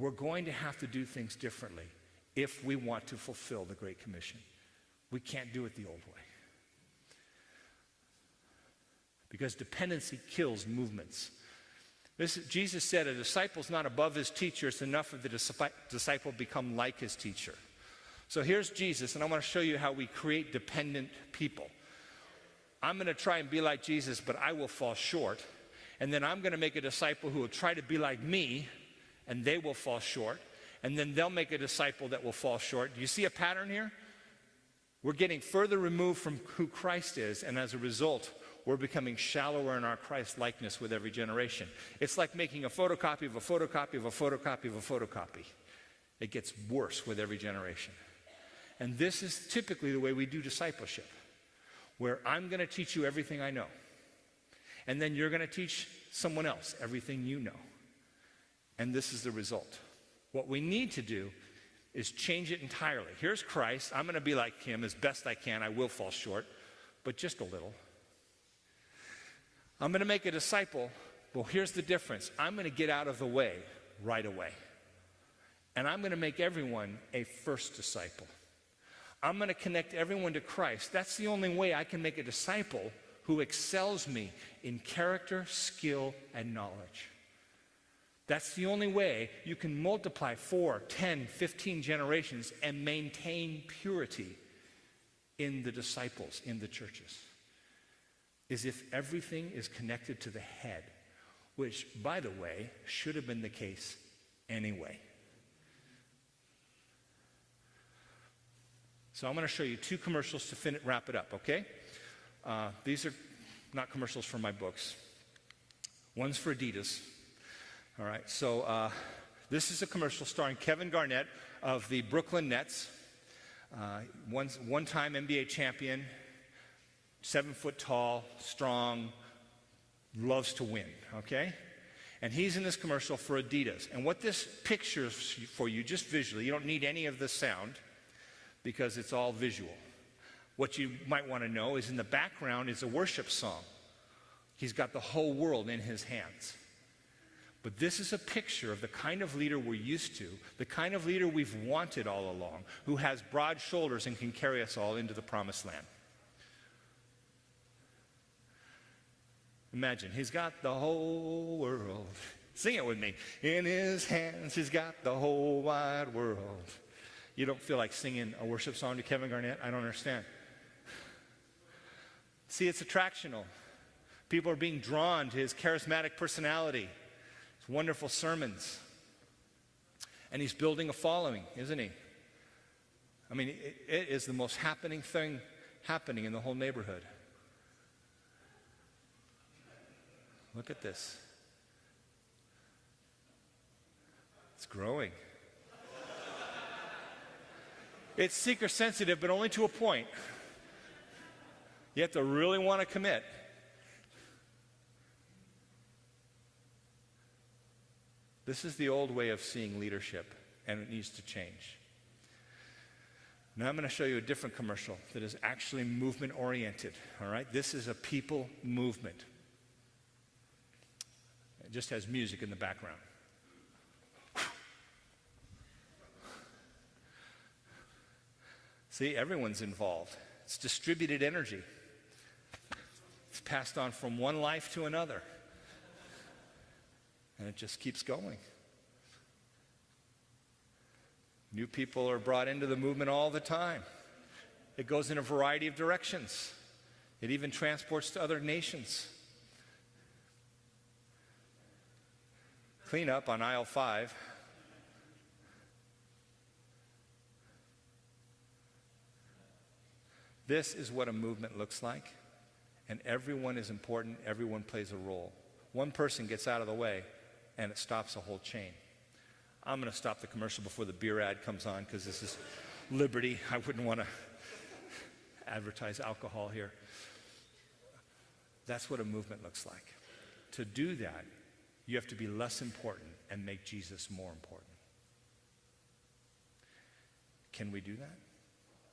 we're going to have to do things differently if we want to fulfill the Great Commission. We can't do it the old way. Because dependency kills movements. Jesus said, a disciple's not above his teacher. It's enough if the disciple become like his teacher. So here's Jesus, and I want to show you how we create dependent people. I'm going to try and be like Jesus, but I will fall short. And then I'm going to make a disciple who will try to be like me, and they will fall short. And then they'll make a disciple that will fall short. Do you see a pattern here? We're getting further removed from who Christ is, and as a result, we're becoming shallower in our Christ-likeness with every generation. It's like making a photocopy of a photocopy of a photocopy of a photocopy. It gets worse with every generation. And this is typically the way we do discipleship, where I'm going to teach you everything I know. And then you're going to teach someone else everything you know. And this is the result. What we need to do is change it entirely. Here's Christ. I'm going to be like him as best I can. I will fall short, but just a little. I'm going to make a disciple. Well, here's the difference. I'm going to get out of the way right away. And I'm going to make everyone a first disciple. I'm going to connect everyone to Christ. That's the only way I can make a disciple who excels me in character, skill, and knowledge. That's the only way you can multiply 4, 10, 15 generations and maintain purity in the disciples, in the churches, is if everything is connected to the head, which, by the way, should have been the case anyway. So I'm going to show you 2 commercials to wrap it up, okay? These are not commercials for my books. One's for Adidas. All right, so this is a commercial starring Kevin Garnett of the Brooklyn Nets, one-time NBA champion, 7 foot tall, strong, loves to win, okay? And he's in this commercial for Adidas. And what this pictures for you, just visually, you don't need any of the sound because it's all visual. What you might want to know is in the background is a worship song. He's got the whole world in his hands. But this is a picture of the kind of leader we're used to, the kind of leader we've wanted all along, who has broad shoulders and can carry us all into the promised land. Imagine, he's got the whole world. Sing it with me. In his hands, he's got the whole wide world. You don't feel like singing a worship song to Kevin Garnett? I don't understand. See, it's attractional. People are being drawn to his charismatic personality. Wonderful sermons. And he's building a following, isn't he? I mean, it is the most happening thing happening in the whole neighborhood. Look at this. It's growing. It's seeker sensitive, but only to a point. You have to really want to commit. This is the old way of seeing leadership, and it needs to change. Now I'm going to show you a different commercial that is actually movement-oriented, all right? This is a people movement. It just has music in the background. See, everyone's involved. It's distributed energy. It's passed on from one life to another. And it just keeps going. New people are brought into the movement all the time. It goes in a variety of directions. It even transports to other nations. Clean up on aisle 5. This is what a movement looks like. And everyone is important. Everyone plays a role. One person gets out of the way, and it stops a whole chain. I'm going to stop the commercial before the beer ad comes on because this is liberty. I wouldn't want to advertise alcohol here. That's what a movement looks like. To do that, you have to be less important and make Jesus more important. Can we do that?